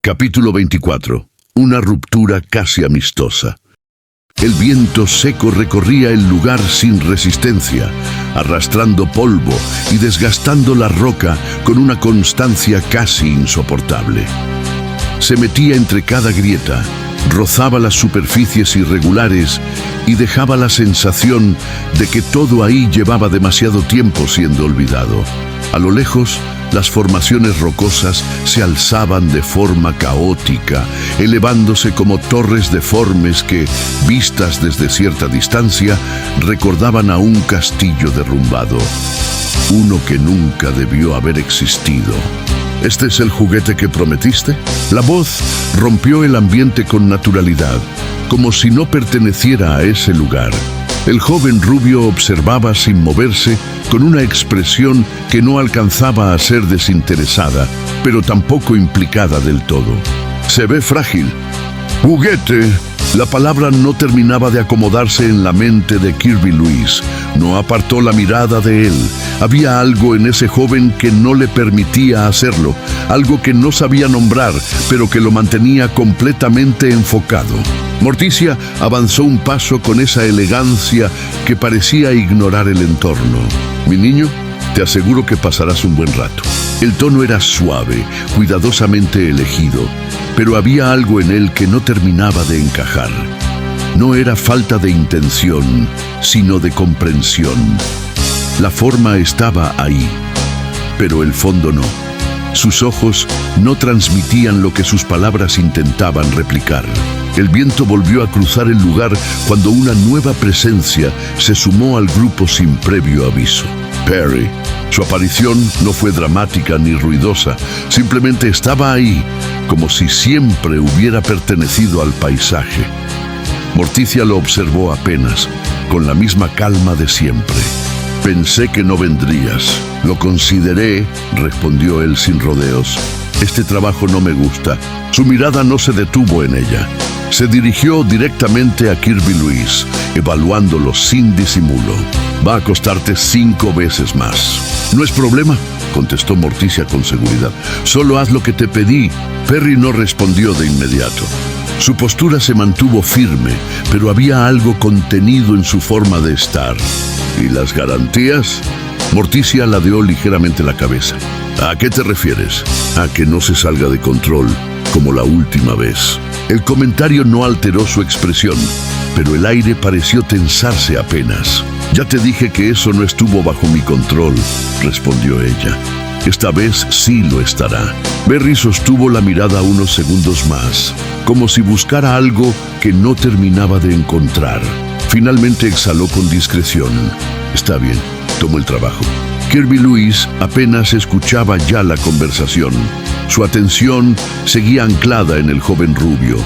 Capítulo 24. Una ruptura casi amistosa. El viento seco recorría el lugar sin resistencia, arrastrando polvo y desgastando la roca con una constancia casi insoportable. Se metía entre cada grieta, rozaba las superficies irregulares y dejaba la sensación de que todo ahí llevaba demasiado tiempo siendo olvidado. A lo lejos, las formaciones rocosas se alzaban de forma caótica, elevándose como torres deformes que, vistas desde cierta distancia, recordaban a un castillo derrumbado. Uno que nunca debió haber existido. ¿Este es el juguete que prometiste? La voz rompió el ambiente con naturalidad, como si no perteneciera a ese lugar. El joven rubio observaba sin moverse, con una expresión que no alcanzaba a ser desinteresada, pero tampoco implicada del todo. Se ve frágil. ¡Juguete! La palabra no terminaba de acomodarse en la mente de Kirby Lewis. No apartó la mirada de él. Había algo en ese joven que no le permitía hacerlo, algo que no sabía nombrar, pero que lo mantenía completamente enfocado. Morticia avanzó un paso con esa elegancia que parecía ignorar el entorno. Mi niño, te aseguro que pasarás un buen rato. El tono era suave, cuidadosamente elegido, pero había algo en él que no terminaba de encajar. No era falta de intención, sino de comprensión. La forma estaba ahí, pero el fondo no. Sus ojos no transmitían lo que sus palabras intentaban replicar. El viento volvió a cruzar el lugar cuando una nueva presencia se sumó al grupo sin previo aviso. Perry. Su aparición no fue dramática ni ruidosa, simplemente estaba ahí, como si siempre hubiera pertenecido al paisaje. Morticia lo observó apenas, con la misma calma de siempre. Pensé que no vendrías. Lo consideré, respondió él sin rodeos. Este trabajo no me gusta. Su mirada no se detuvo en ella. Se dirigió directamente a Kirby Lewis, evaluándolo sin disimulo. Va a costarte 5 veces más. No es problema, contestó Morticia con seguridad. Solo haz lo que te pedí. Perry no respondió de inmediato. Su postura se mantuvo firme, pero había algo contenido en su forma de estar. ¿Y las garantías? Morticia ladeó ligeramente la cabeza. ¿A qué te refieres? A que no se salga de control, como la última vez. El comentario no alteró su expresión, pero el aire pareció tensarse apenas. Ya te dije que eso no estuvo bajo mi control, respondió ella. Esta vez sí lo estará. Perry sostuvo la mirada unos segundos más, como si buscara algo que no terminaba de encontrar. Finalmente exhaló con discreción. Está bien, tomo el trabajo. Kirby Lewis apenas escuchaba ya la conversación. Su atención seguía anclada en el joven rubio.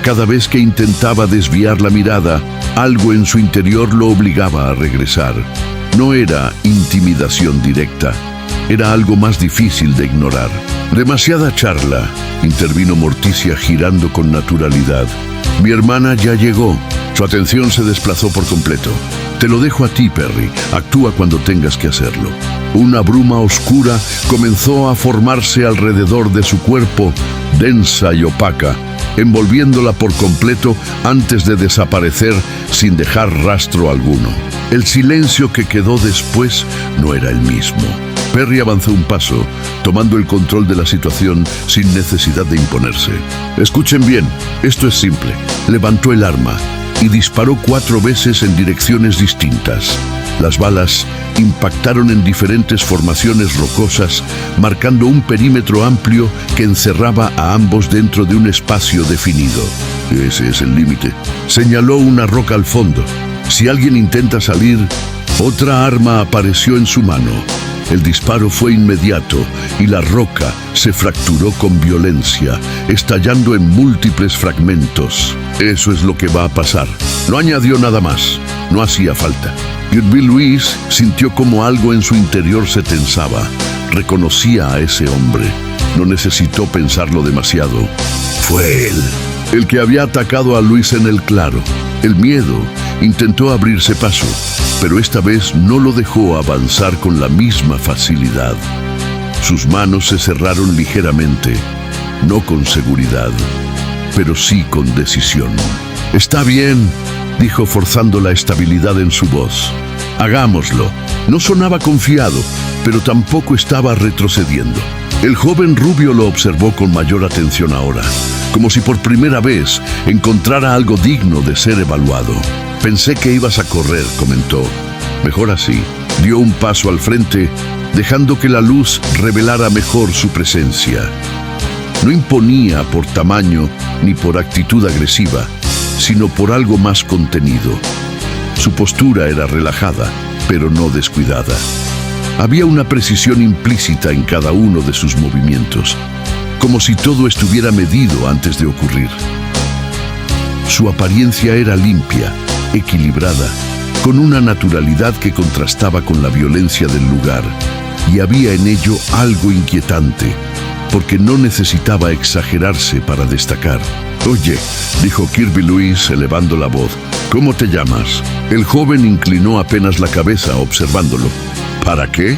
Cada vez que intentaba desviar la mirada, algo en su interior lo obligaba a regresar. No era intimidación directa, era algo más difícil de ignorar. Demasiada charla, intervino Morticia girando con naturalidad. Mi hermana ya llegó. Su atención se desplazó por completo. Te lo dejo a ti, Perry. Actúa cuando tengas que hacerlo. Una bruma oscura comenzó a formarse alrededor de su cuerpo, densa y opaca, envolviéndola por completo antes de desaparecer sin dejar rastro alguno. El silencio que quedó después no era el mismo. Perry avanzó un paso, tomando el control de la situación sin necesidad de imponerse. Escuchen bien, esto es simple. Levantó el arma y disparó 4 veces en direcciones distintas. Las balas impactaron en diferentes formaciones rocosas, marcando un perímetro amplio que encerraba a ambos dentro de un espacio definido. Ese es el límite. Señaló una roca al fondo. Si alguien intenta salir, otra arma apareció en su mano. El disparo fue inmediato y la roca se fracturó con violencia, estallando en múltiples fragmentos. Eso es lo que va a pasar. No añadió nada más. No hacía falta. Kirby Lewis sintió como algo en su interior se tensaba. Reconocía a ese hombre. No necesitó pensarlo demasiado. Fue él, el que había atacado a Luis en el claro. El miedo intentó abrirse paso, pero esta vez no lo dejó avanzar con la misma facilidad. Sus manos se cerraron ligeramente no con seguridad, pero sí con decisión. «Está bien», dijo forzando la estabilidad en su voz. «Hagámoslo». No sonaba confiado, pero tampoco estaba retrocediendo. El joven rubio lo observó con mayor atención ahora, como si por primera vez encontrara algo digno de ser evaluado. «Pensé que ibas a correr», comentó. «Mejor así». Dio un paso al frente, dejando que la luz revelara mejor su presencia. No imponía por tamaño ni por actitud agresiva, sino por algo más contenido. Su postura era relajada, pero no descuidada. Había una precisión implícita en cada uno de sus movimientos, como si todo estuviera medido antes de ocurrir. Su apariencia era limpia, equilibrada, con una naturalidad que contrastaba con la violencia del lugar, y había en ello algo inquietante, porque no necesitaba exagerarse para destacar. «Oye», dijo Kirby Lewis elevando la voz, «¿cómo te llamas?» El joven inclinó apenas la cabeza observándolo. «¿Para qué?»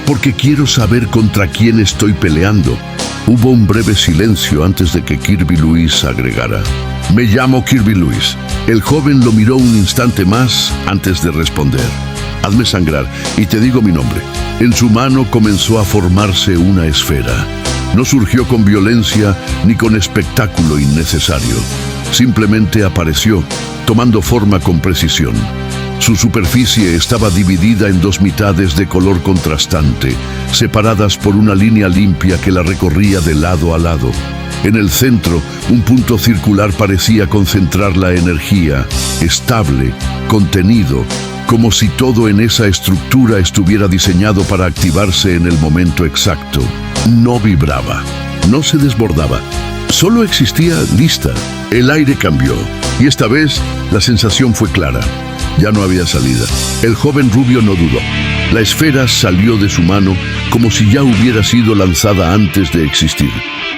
«Porque quiero saber contra quién estoy peleando». Hubo un breve silencio antes de que Kirby Lewis agregara: «Me llamo Kirby Lewis». El joven lo miró un instante más antes de responder. «Hazme sangrar y te digo mi nombre». En su mano comenzó a formarse una esfera. No surgió con violencia ni con espectáculo innecesario. Simplemente apareció, tomando forma con precisión. Su superficie estaba dividida en dos mitades de color contrastante, separadas por una línea limpia que la recorría de lado a lado. En el centro, un punto circular parecía concentrar la energía, estable, contenido, como si todo en esa estructura estuviera diseñado para activarse en el momento exacto. No vibraba, no se desbordaba, solo existía lista. El aire cambió, y esta vez la sensación fue clara. Ya no había salida. El joven rubio no dudó. La esfera salió de su mano como si ya hubiera sido lanzada antes de existir.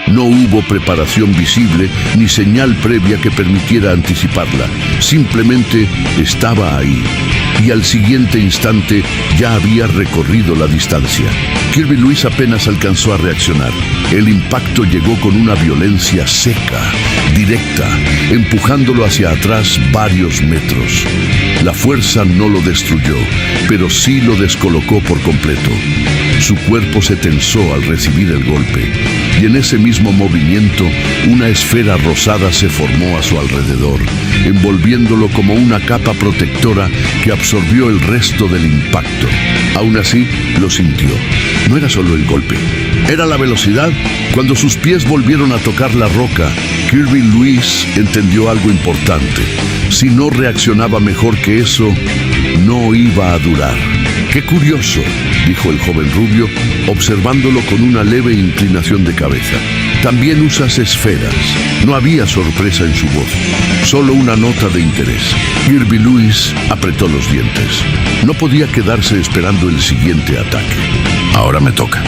No hubo preparación visible ni señal previa que permitiera anticiparla. Simplemente estaba ahí. Y al siguiente instante ya había recorrido la distancia. Kirby Lewis apenas alcanzó a reaccionar. El impacto llegó con una violencia seca, directa, empujándolo hacia atrás varios metros. La fuerza no lo destruyó, pero sí lo descolocó por completo. Su cuerpo se tensó al recibir el golpe, y en ese mismo movimiento, una esfera rosada se formó a su alrededor, envolviéndolo como una capa protectora que absorbió el resto del impacto. Aún así, lo sintió. No era solo el golpe, era la velocidad. Cuando sus pies volvieron a tocar la roca, Kirby Lewis entendió algo importante. Si no reaccionaba mejor que eso, no iba a durar. «Qué curioso», dijo el joven rubio, observándolo con una leve inclinación de cabeza. «También usas esferas». No había sorpresa en su voz, solo una nota de interés. Kirby Lewis apretó los dientes. No podía quedarse esperando el siguiente ataque. «Ahora me toca».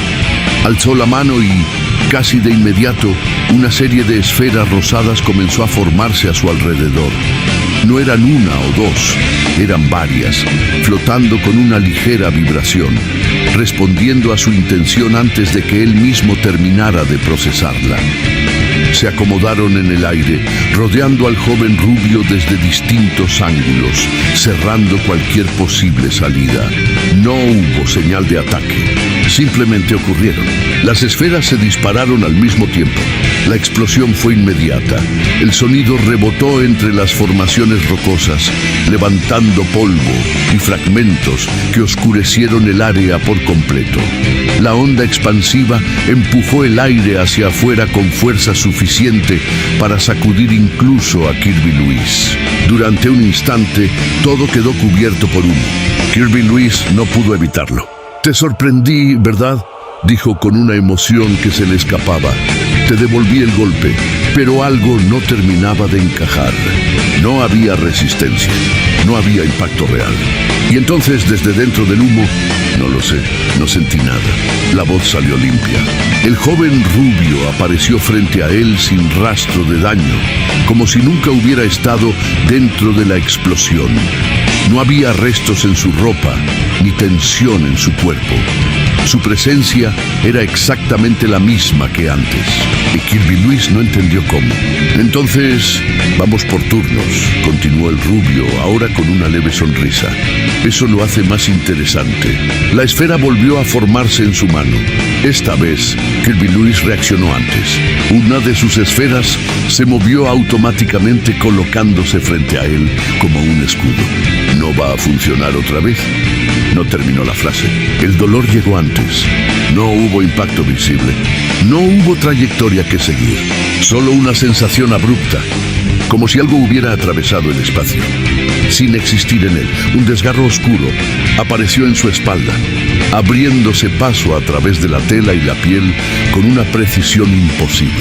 Alzó la mano y, casi de inmediato, una serie de esferas rosadas comenzó a formarse a su alrededor. No eran una o dos, eran varias, flotando con una ligera vibración, respondiendo a su intención antes de que él mismo terminara de procesarla. Se acomodaron en el aire, rodeando al joven rubio desde distintos ángulos, cerrando cualquier posible salida. No hubo señal de ataque, simplemente ocurrieron. Las esferas se dispararon al mismo tiempo. La explosión fue inmediata. El sonido rebotó entre las formaciones rocosas, levantando polvo y fragmentos que oscurecieron el área por completo. La onda expansiva empujó el aire hacia afuera con fuerza suficiente para sacudir incluso a Kirby Lewis. Durante un instante, todo quedó cubierto por humo. Kirby Lewis no pudo evitarlo. «Te sorprendí, ¿verdad?», dijo con una emoción que se le escapaba. «Te devolví el golpe, pero algo no terminaba de encajar. No había resistencia, no había impacto real». Y entonces, desde dentro del humo, no lo sé, no sentí nada. La voz salió limpia. El joven rubio apareció frente a él sin rastro de daño, como si nunca hubiera estado dentro de la explosión. No había restos en su ropa, ni tensión en su cuerpo. Su presencia era exactamente la misma que antes. Y Kirby Luis no entendió cómo. Entonces, vamos por turnos, continuó el rubio, ahora con una leve sonrisa. Eso lo hace más interesante. La esfera volvió a formarse en su mano. Esta vez, Kirby Luis reaccionó antes. Una de sus esferas se movió automáticamente colocándose frente a él como un escudo. ¿No va a funcionar otra vez? No terminó la frase. El dolor llegó antes. No hubo impacto visible. No hubo trayectoria que seguir. Solo una sensación abrupta, como si algo hubiera atravesado el espacio. Sin existir en él, un desgarro oscuro apareció en su espalda, abriéndose paso a través de la tela y la piel con una precisión imposible.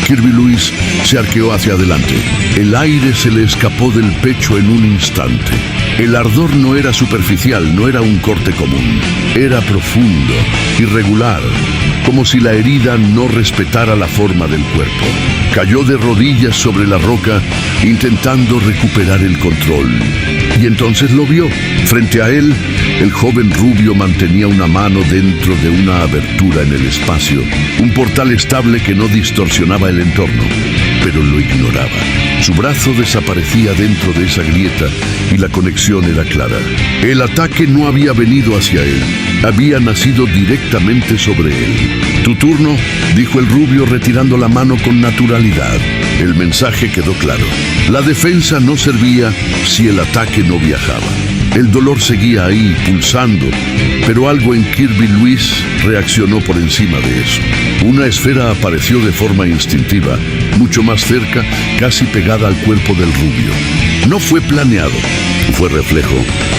Kirby Luis se arqueó hacia adelante. El aire se le escapó del pecho en un instante. El ardor no era superficial, no era un corte común. Era profundo, irregular, como si la herida no respetara la forma del cuerpo. Cayó de rodillas sobre la roca, intentando recuperar el control. Y entonces lo vio. Frente a él, el joven rubio mantenía una mano dentro de una abertura en el espacio, un portal estable que no distorsionaba el entorno, pero lo ignoraba. Su brazo desaparecía dentro de esa grieta y la conexión era clara. El ataque no había venido hacia él, había nacido directamente sobre él. «Tu turno», dijo el rubio retirando la mano con naturalidad. El mensaje quedó claro. La defensa no servía si el ataque no viajaba. El dolor seguía ahí, pulsando, pero algo en Kirby Luis reaccionó por encima de eso. Una esfera apareció de forma instintiva, mucho más cerca, casi pegada al cuerpo del rubio. No fue planeado, fue reflejo.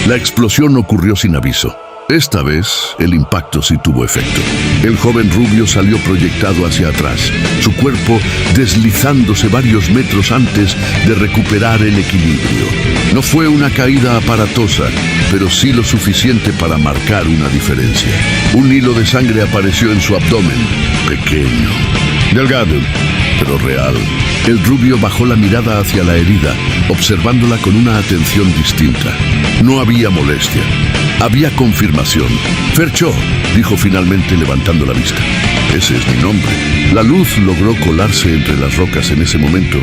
La explosión ocurrió sin aviso. Esta vez, el impacto sí tuvo efecto. El joven rubio salió proyectado hacia atrás, su cuerpo deslizándose varios metros antes de recuperar el equilibrio. No fue una caída aparatosa, pero sí lo suficiente para marcar una diferencia. Un hilo de sangre apareció en su abdomen, pequeño, delgado, pero real. El rubio bajó la mirada hacia la herida, observándola con una atención distinta. No había molestia. Había confirmación. «Fercho», dijo finalmente levantando la vista. «Ese es mi nombre». La luz logró colarse entre las rocas en ese momento,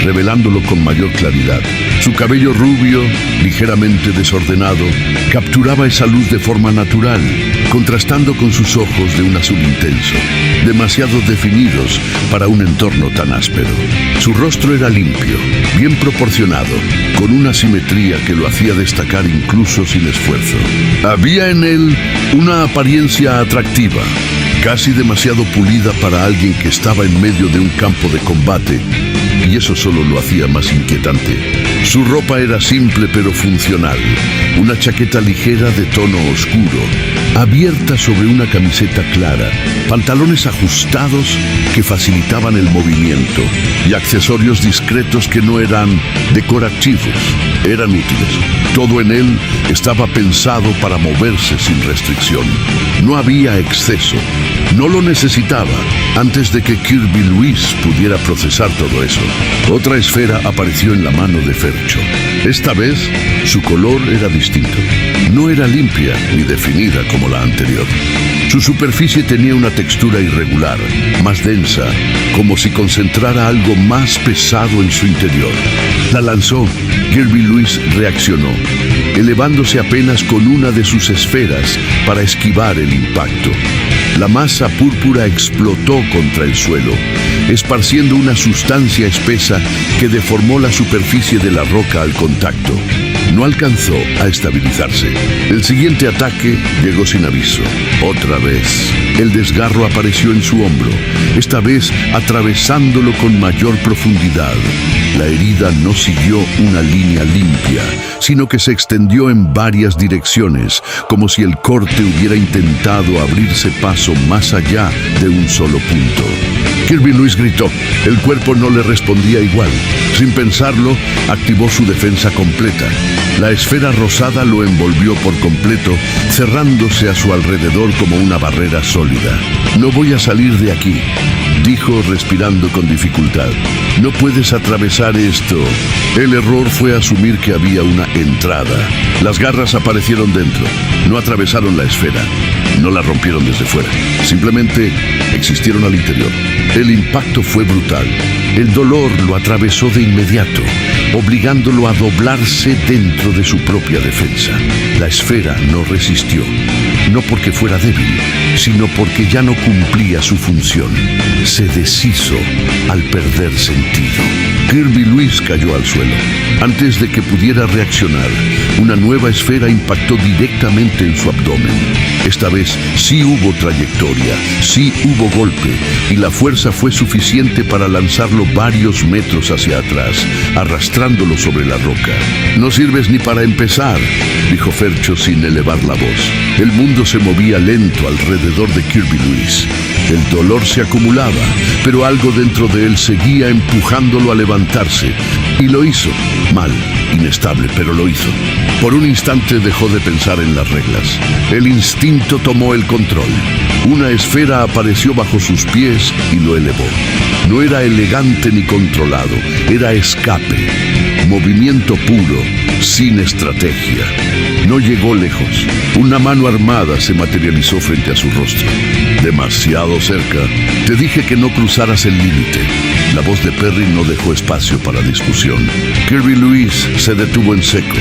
revelándolo con mayor claridad. Su cabello rubio, ligeramente desordenado, capturaba esa luz de forma natural, contrastando con sus ojos de un azul intenso, demasiado definidos para un entorno tan áspero. Su rostro era limpio, bien proporcionado, con una simetría que lo hacía destacar incluso sin esfuerzo. Había en él una apariencia atractiva, casi demasiado pulida para alguien que estaba en medio de un campo de combate, y eso solo lo hacía más inquietante. Su ropa era simple pero funcional, una chaqueta ligera de tono oscuro, abierta sobre una camiseta clara, pantalones ajustados que facilitaban el movimiento y accesorios discretos que no eran decorativos, eran útiles. Todo en él estaba pensado para moverse sin restricción. No había exceso, no lo necesitaba antes de que Kirby Luis pudiera procesar todo eso. Otra esfera apareció en la mano de Fercho. Esta vez, su color era distinto. No era limpia ni definida como la anterior. Su superficie tenía una textura irregular, más densa, como si concentrara algo más pesado en su interior. La lanzó. Kirby Luis reaccionó, elevándose apenas con una de sus esferas para esquivar el impacto. La masa púrpura explotó contra el suelo, esparciendo una sustancia espesa que deformó la superficie de la roca al contacto. No alcanzó a estabilizarse. El siguiente ataque llegó sin aviso. Otra vez, el desgarro apareció en su hombro, esta vez atravesándolo con mayor profundidad. La herida no siguió una línea limpia, sino que se extendió en varias direcciones, como si el corte hubiera intentado abrirse paso más allá de un solo punto. Kirby Luis gritó. El cuerpo no le respondía igual. Sin pensarlo, activó su defensa completa. La esfera rosada lo envolvió por completo, cerrándose a su alrededor como una barrera sólida. No voy a salir de aquí, dijo respirando con dificultad. No puedes atravesar esto. El error fue asumir que había una entrada. Las garras aparecieron dentro. No atravesaron la esfera. No la rompieron desde fuera. Simplemente existieron al interior. El impacto fue brutal. El dolor lo atravesó de inmediato, obligándolo a doblarse dentro de su propia defensa. La esfera no resistió, no porque fuera débil, sino porque ya no cumplía su función. Se deshizo al perder sentido. Kirby Lewis cayó al suelo. Antes de que pudiera reaccionar, una nueva esfera impactó directamente en su abdomen. Esta vez sí hubo trayectoria, sí hubo golpe, y la fuerza fue suficiente para lanzarlo varios metros hacia atrás, arrastrándolo sobre la roca. No sirves ni para empezar, dijo Fercho sin elevar la voz. El mundo se movía lento alrededor de Kirby Lewis. El dolor se acumulaba, pero algo dentro de él seguía empujándolo a levantarse. Y lo hizo. Mal, inestable, pero lo hizo. Por un instante dejó de pensar en las reglas. El instinto tomó el control. Una esfera apareció bajo sus pies y lo elevó. No era elegante ni controlado, era escape. Movimiento puro, sin estrategia. No llegó lejos. Una mano armada se materializó frente a su rostro. Demasiado cerca. Te dije que no cruzaras el límite. La voz de Perry no dejó espacio para discusión. Kirby Lewis se detuvo en seco.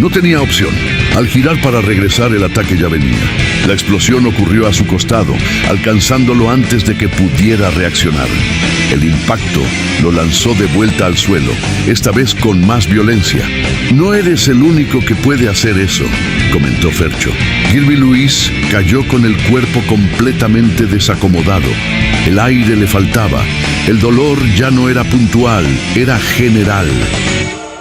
No tenía opción. Al girar para regresar, el ataque ya venía. La explosión ocurrió a su costado, alcanzándolo antes de que pudiera reaccionar. El impacto lo lanzó de vuelta al suelo, esta vez con más violencia. No eres el único que puede hacer eso, comentó Fercho. Kirby Lewis cayó con el cuerpo completamente desacomodado. El aire le faltaba. El dolor ya no era puntual, era general.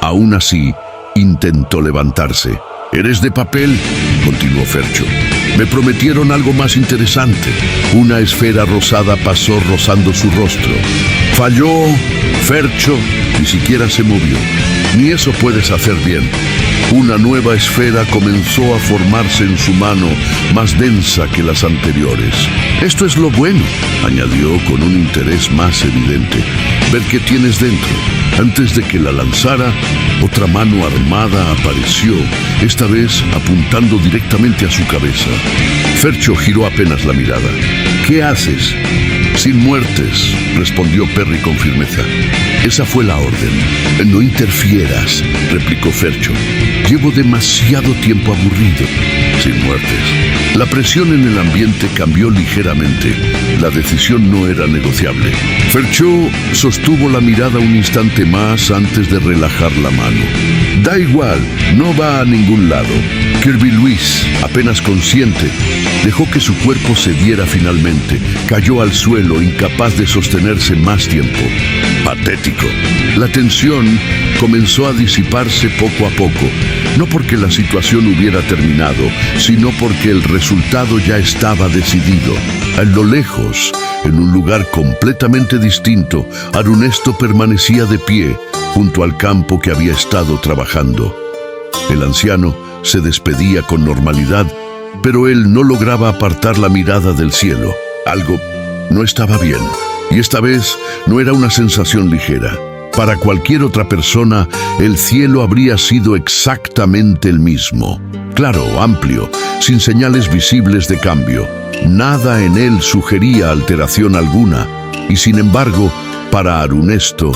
Aún así, intentó levantarse. «¿Eres de papel?», continuó Fercho. «Me prometieron algo más interesante». Una esfera rosada pasó rozando su rostro. Falló. Fercho ni siquiera se movió. Ni eso puedes hacer bien. Una nueva esfera comenzó a formarse en su mano, más densa que las anteriores. «Esto es lo bueno», añadió con un interés más evidente. «Ver qué tienes dentro». Antes de que la lanzara, otra mano armada apareció, esta vez apuntando directamente a su cabeza. Fercho giró apenas la mirada. «¿Qué haces?» «Sin muertes», respondió Perry con firmeza. «Esa fue la orden». «No interfieras», replicó Fercho. «Llevo demasiado tiempo aburrido». «Sin muertes». La presión en el ambiente cambió ligeramente. La decisión no era negociable. Fercho sostuvo la mirada un instante más antes de relajar la mano. «Da igual, no va a ningún lado». Kirby Lewis, apenas consciente, dejó que su cuerpo cediera finalmente. Cayó al suelo, incapaz de sostenerse más tiempo. Patético. La tensión comenzó a disiparse poco a poco, no porque la situación hubiera terminado, sino porque el resultado ya estaba decidido. A lo lejos, en un lugar completamente distinto, Arunesto permanecía de pie, junto al campo que había estado trabajando. El anciano se despedía con normalidad, pero él no lograba apartar la mirada del cielo. Algo no estaba bien, y esta vez no era una sensación ligera. Para cualquier otra persona, el cielo habría sido exactamente el mismo. Claro, amplio, sin señales visibles de cambio. Nada en él sugería alteración alguna, y sin embargo, para Arunesto,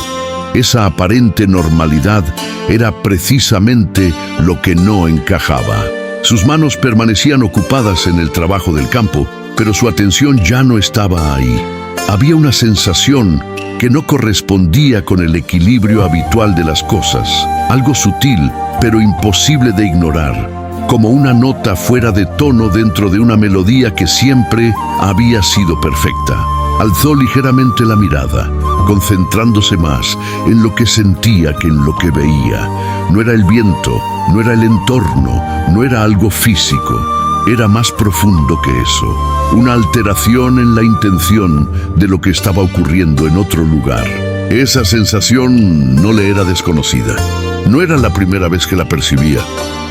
esa aparente normalidad era precisamente lo que no encajaba. Sus manos permanecían ocupadas en el trabajo del campo, pero su atención ya no estaba ahí. Había una sensación que no correspondía con el equilibrio habitual de las cosas, algo sutil, pero imposible de ignorar, como una nota fuera de tono dentro de una melodía que siempre había sido perfecta. Alzó ligeramente la mirada, concentrándose más en lo que sentía que en lo que veía. No era el viento, no era el entorno, no era algo físico. Era más profundo que eso, una alteración en la intención de lo que estaba ocurriendo en otro lugar. Esa sensación no le era desconocida. No era la primera vez que la percibía,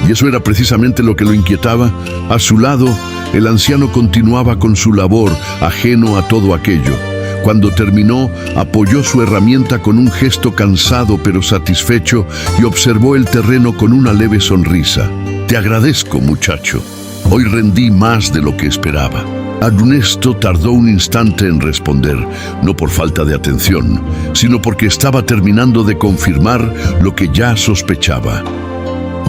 y eso era precisamente lo que lo inquietaba. A su lado, El anciano continuaba con su labor, ajeno a todo aquello. Cuando terminó, apoyó su herramienta con un gesto cansado pero satisfecho y observó el terreno con una leve sonrisa. «Te agradezco, muchacho. Hoy rendí más de lo que esperaba». Ernesto tardó un instante en responder, no por falta de atención, sino porque estaba terminando de confirmar lo que ya sospechaba.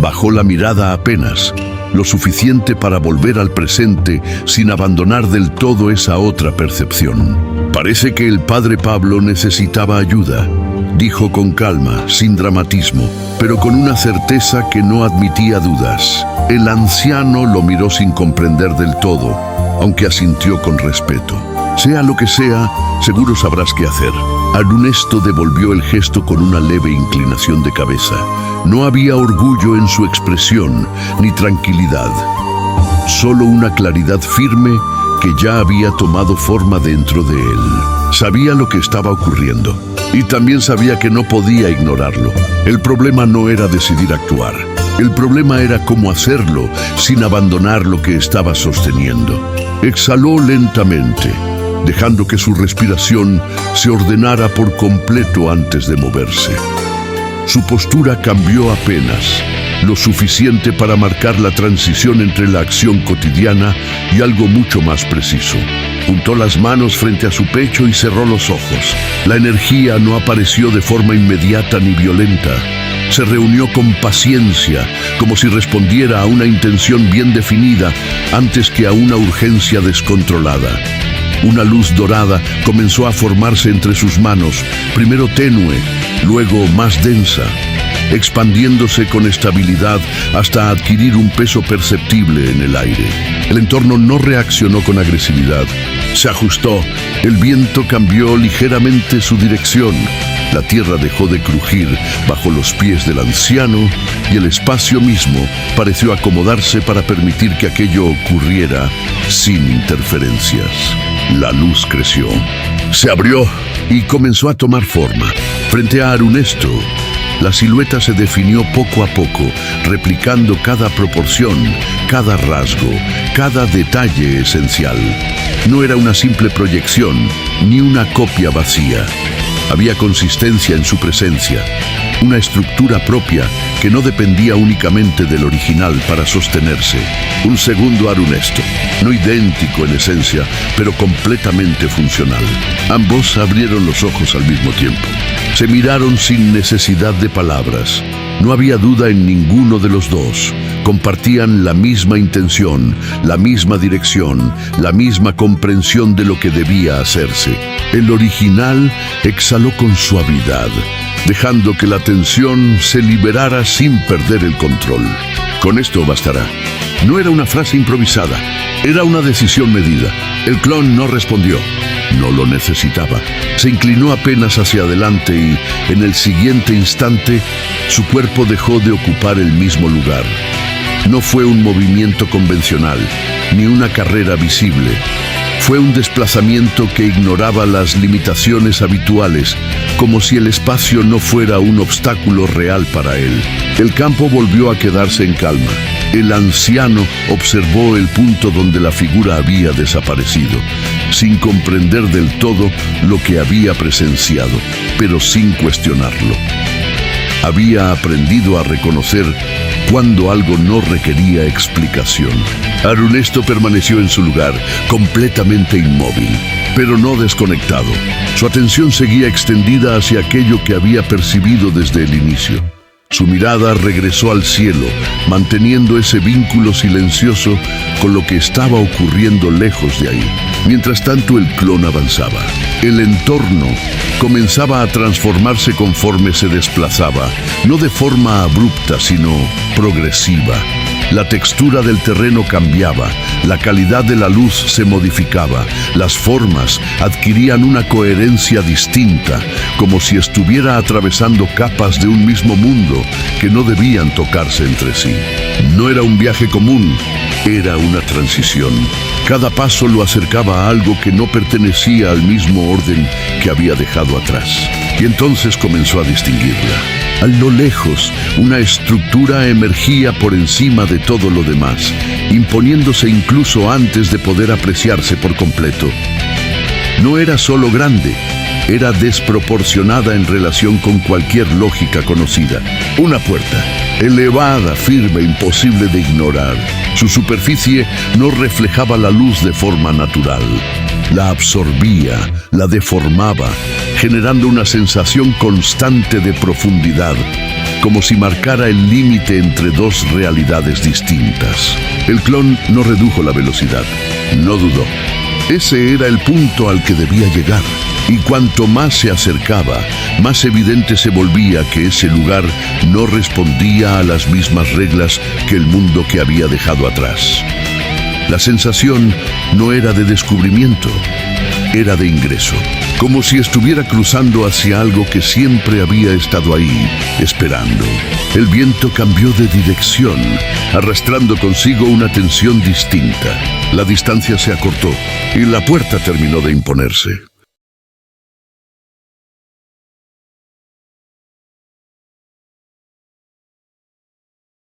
Bajó la mirada apenas, lo suficiente para volver al presente sin abandonar del todo esa otra percepción. «Parece que el padre Pablo necesitaba ayuda», dijo con calma, sin dramatismo, pero con una certeza que no admitía dudas. El anciano lo miró sin comprender del todo, aunque asintió con respeto. «Sea lo que sea, seguro sabrás qué hacer». Ernesto devolvió el gesto con una leve inclinación de cabeza. No había orgullo en su expresión, ni tranquilidad. Solo una claridad firme que ya había tomado forma dentro de él. Sabía lo que estaba ocurriendo, y también sabía que no podía ignorarlo. El problema no era decidir actuar. El problema era cómo hacerlo sin abandonar lo que estaba sosteniendo. Exhaló lentamente, dejando que su respiración se ordenara por completo antes de moverse. Su postura cambió apenas, lo suficiente para marcar la transición entre la acción cotidiana y algo mucho más preciso. Juntó las manos frente a su pecho y cerró los ojos. La energía no apareció de forma inmediata ni violenta. Se reunió con paciencia, como si respondiera a una intención bien definida antes que a una urgencia descontrolada. Una luz dorada comenzó a formarse entre sus manos, primero tenue, luego más densa, expandiéndose con estabilidad hasta adquirir un peso perceptible en el aire. El entorno no reaccionó con agresividad. Se ajustó. El viento cambió ligeramente su dirección. La tierra dejó de crujir bajo los pies del anciano y el espacio mismo pareció acomodarse para permitir que aquello ocurriera sin interferencias. La luz creció, se abrió y comenzó a tomar forma. Frente a Ernesto, la silueta se definió poco a poco, replicando cada proporción, cada rasgo, cada detalle esencial. No era una simple proyección, ni una copia vacía. Había consistencia en su presencia, una estructura propia que no dependía únicamente del original para sostenerse. Un segundo Ernesto, no idéntico en esencia, pero completamente funcional. Ambos abrieron los ojos al mismo tiempo. Se miraron sin necesidad de palabras. No había duda en ninguno de los dos. Compartían la misma intención, la misma dirección, la misma comprensión de lo que debía hacerse. El original exhaló con suavidad, dejando que la tensión se liberara sin perder el control. «Con esto bastará». No era una frase improvisada, era una decisión medida. El clon no respondió. No lo necesitaba. Se inclinó apenas hacia adelante y, en el siguiente instante, su cuerpo dejó de ocupar el mismo lugar. No fue un movimiento convencional, ni una carrera visible. Fue un desplazamiento que ignoraba las limitaciones habituales, como si el espacio no fuera un obstáculo real para él. El campo volvió a quedarse en calma. El anciano observó el punto donde la figura había desaparecido, sin comprender del todo lo que había presenciado, pero sin cuestionarlo. Había aprendido a reconocer cuando algo no requería explicación. Ernesto permaneció en su lugar, completamente inmóvil, pero no desconectado. Su atención seguía extendida hacia aquello que había percibido desde el inicio. Su mirada regresó al cielo, manteniendo ese vínculo silencioso con lo que estaba ocurriendo lejos de ahí. Mientras tanto, el clon avanzaba. El entorno comenzaba a transformarse conforme se desplazaba, no de forma abrupta, sino progresiva. La textura del terreno cambiaba, la calidad de la luz se modificaba, las formas adquirían una coherencia distinta, como si estuviera atravesando capas de un mismo mundo que no debían tocarse entre sí. No era un viaje común, era una transición. Cada paso lo acercaba a algo que no pertenecía al mismo orden que había dejado atrás. Y entonces comenzó a distinguirla. A lo lejos, una estructura emergía por encima de todo lo demás, imponiéndose incluso antes de poder apreciarse por completo. No era solo grande, era desproporcionada en relación con cualquier lógica conocida. Una puerta, elevada, firme, imposible de ignorar. Su superficie no reflejaba la luz de forma natural. La absorbía, la deformaba, generando una sensación constante de profundidad, como si marcara el límite entre dos realidades distintas. El clon no redujo la velocidad, no dudó. Ese era el punto al que debía llegar. Y cuanto más se acercaba, más evidente se volvía que ese lugar no respondía a las mismas reglas que el mundo que había dejado atrás. La sensación no era de descubrimiento, era de ingreso, como si estuviera cruzando hacia algo que siempre había estado ahí, esperando. El viento cambió de dirección, arrastrando consigo una tensión distinta. La distancia se acortó y la puerta terminó de imponerse.